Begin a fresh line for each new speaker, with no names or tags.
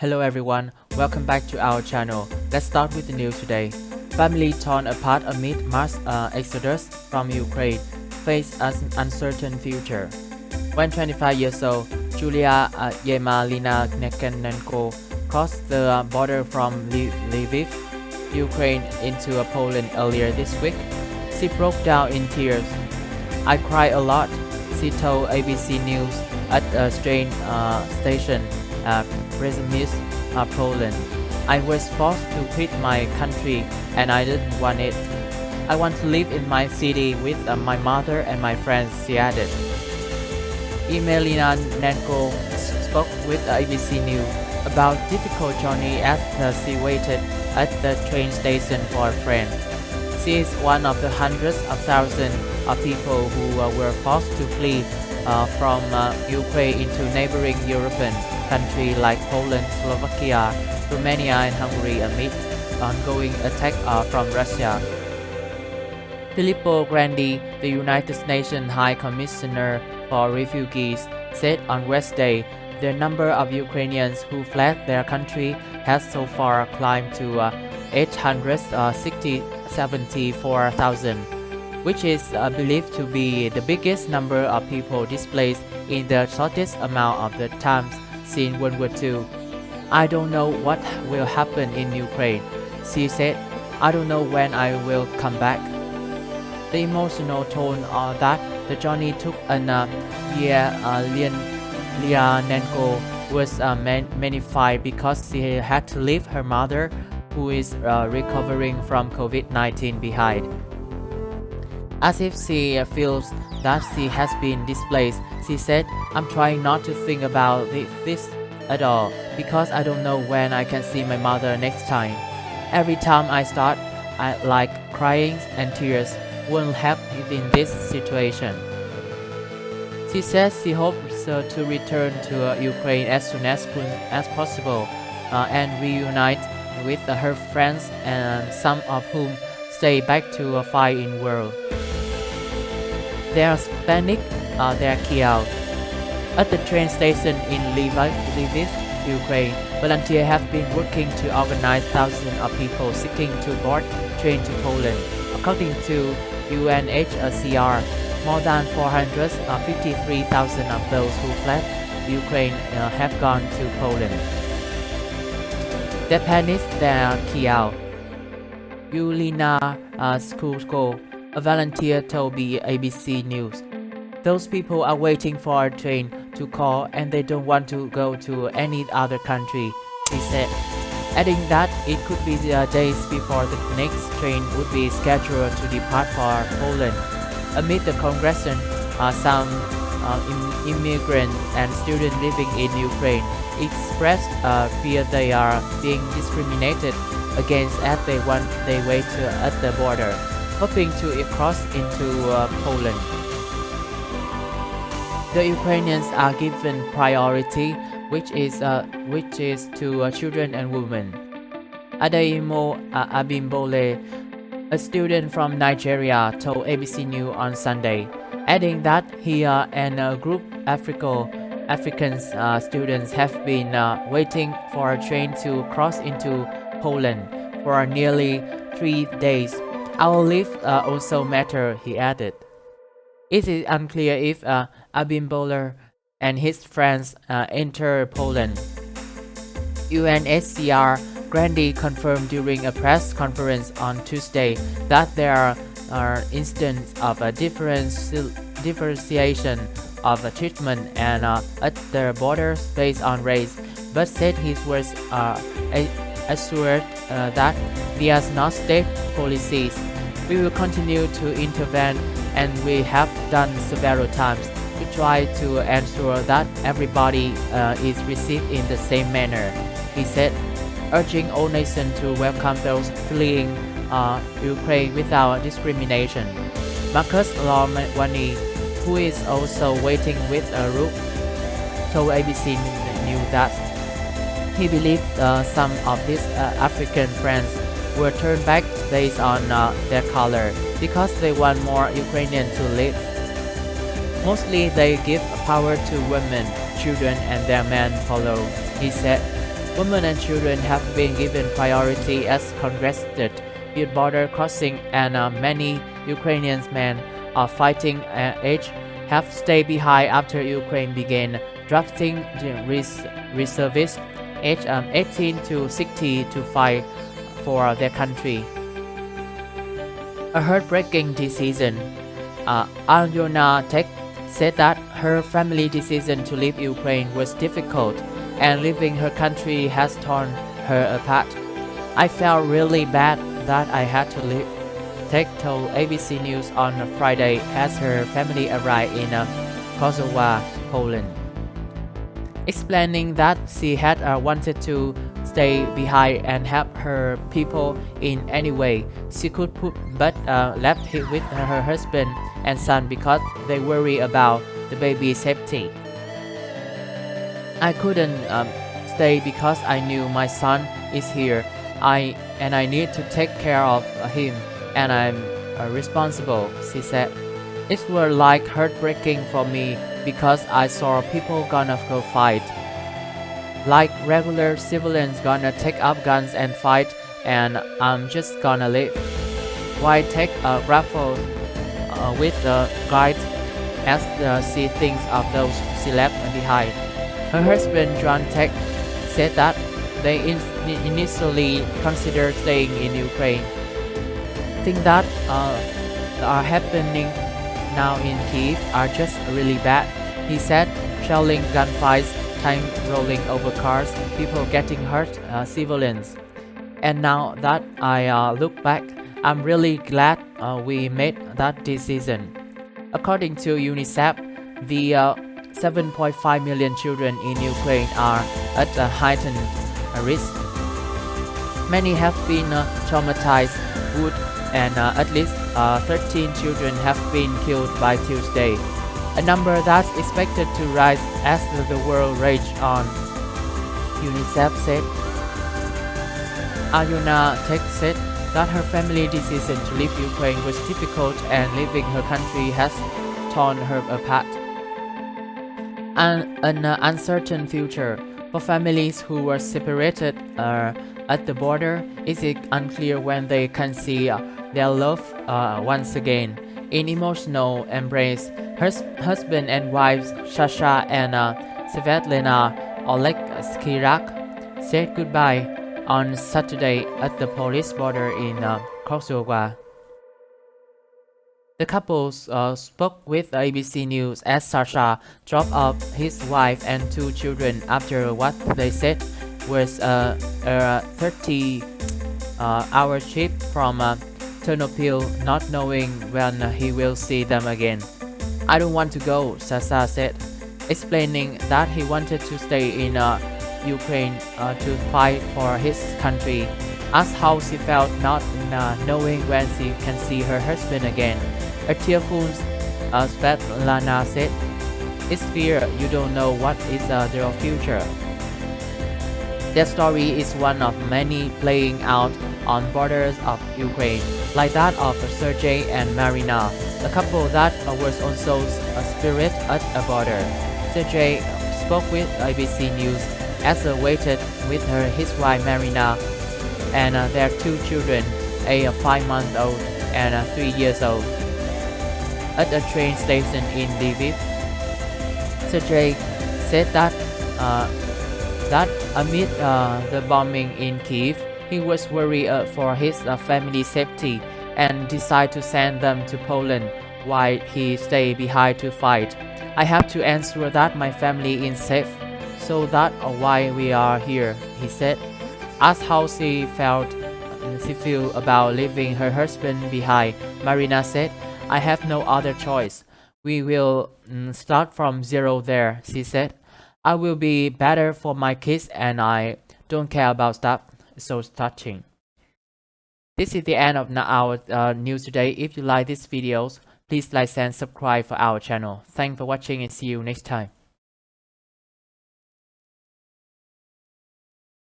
Hello everyone, welcome back to our channel. Let's start with the news today. Family torn apart amid mass exodus from Ukraine face an uncertain future. When 25 years old, Yulia Yemelianenko crossed the border from Lviv, Ukraine into Poland earlier this week. She broke down in tears. "I cry a lot," she told ABC News at a train station Przemysl, Poland. "I was forced to quit my country and I didn't want it. I want to live in my city with my mother and my friends," she added. Yemelianenko spoke with ABC News about difficult journey as she waited at the train station for a friend. She is one of the hundreds of thousands of people who were forced to flee from Ukraine into neighboring European countries like Poland, Slovakia, Romania and Hungary amid ongoing attack from Russia. Filippo Grandi, the United Nations High Commissioner for Refugees, said on Wednesday the number of Ukrainians who fled their country has so far climbed to 874,000, which is believed to be the biggest number of people displaced in the shortest amount of the times since World War II. "I don't know what will happen in Ukraine," she said. "I don't know when I will come back." The emotional tone that the journey took on Yemelianenko was magnified because she had to leave her mother, who is recovering from COVID-19, behind. As if she feels that she has been displaced, she said, "I'm trying not to think about this at all, because I don't know when I can see my mother next time. Every time I start, I like crying and tears won't help in this situation." She says she hopes to return to Ukraine as soon as possible and reunite with her friends, and some of whom stay back to fight in world. There's panic, they're killed. At the train station in Lviv, Ukraine, volunteers have been working to organize thousands of people seeking to board train to Poland. According to UNHCR, more than 453,000 of those who fled Ukraine have gone to Poland. The panic, they're killed. Yulia Yemelianenko, a volunteer, told ABC News. "Those people are waiting for a train to call and they don't want to go to any other country," she said, adding that it could be days before the next train would be scheduled to depart for Poland. Amid the congestion, some immigrants and students living in Ukraine expressed fear they are being discriminated against as they wait at the border, hoping to cross into Poland. The Ukrainians are given priority, which is to children and women. Adeyemo Abimbole, a student from Nigeria, told ABC News on Sunday, adding that he and a group African students have been waiting for a train to cross into Poland for nearly 3 days. "Our lives also matter," he added. It is unclear if Abimbole and his friends enter Poland. UNHCR Grandi confirmed during a press conference on Tuesday that there are instances of differentiation of treatment and at the borders based on race, but said he was assured that there's no state policies. "We will continue to intervene, and we have done several times, to try to ensure that everybody is received in the same manner," he said, urging all nations to welcome those fleeing Ukraine without discrimination. Marcus Lomwani, who is also waiting with a route, told ABC News that he believed some of his African friends were turned back based on their color because they want more Ukrainians to live. "Mostly they give power to women, children and their men follow," he said. Women and children have been given priority as congested with border crossing, and many Ukrainian men of fighting age have stayed behind after Ukraine began drafting the reservists aged 18 to 60 to fight for their country. A heartbreaking decision. Alyona said that her family decision to leave Ukraine was difficult, and leaving her country has torn her apart. I felt really bad that I had to leave, Tek told ABC News on Friday as her family arrived in Kosovo, Poland, explaining that she had wanted to stay behind and help her people in any way she could, but left with her husband and son because they worry about the baby's safety. I couldn't stay because I knew my son is here. I need to take care of him, and I'm responsible, she said. It was like heartbreaking for me because I saw people gonna go fight. Like regular civilians gonna take up guns and fight, and I'm just gonna live. Why take a grapple with the guide as she thinks of those she left behind. Her husband John Tek said that they initially considered staying in Ukraine. Things that are happening now in Kyiv are just really bad, he said. Shelling, gunfights, tanks rolling over cars, people getting hurt, civilians. And now that I look back, I'm really glad we made that decision. According to UNICEF, the 7.5 million children in Ukraine are at a heightened risk. Many have been traumatized, wounded, and at least 13 children have been killed by Tuesday, a number that's expected to rise as the world rages on, UNICEF said. Alyona said that her family decision to leave Ukraine was difficult, and leaving her country has torn her apart. An uncertain future for families who were separated at the border. Is it unclear when they can see their loved once again in emotional embrace. Husband and wives Sasha and Svetlana Oleksirak said goodbye on Saturday at the Polish border in Kosovo. The couple spoke with ABC News as Sasha dropped off his wife and 2 children after what they said was a 30-hour trip from Ternopil, not knowing when he will see them again. I don't want to go, Sasha said, explaining that he wanted to stay in Ukraine to fight for his country. Asked how she felt not knowing when she can see her husband again. A tearful Svetlana said, "It's fear, you don't know what is their future." Their story is one of many playing out on borders of Ukraine, like that of Sergei and Marina, a couple that was also a spirit at a border. Sergei spoke with ABC News as he waited with his wife Marina and their 2 children, a 5-month-old and 3 years old, at a train station in Lviv. Sergei said that amid the bombing in Kyiv, he was worried for his family's safety and decided to send them to Poland while he stayed behind to fight. I have to ensure that my family is safe, so that's why we are here, he said. Asked how she felt about leaving her husband behind, Marina said, "I have no other choice. We will start from zero there," she said. "I will be better for my kids and I don't care about stuff." So touching. This is the end of our news today. If you like these videos, please like and subscribe for our channel. Thanks for watching and see you next time.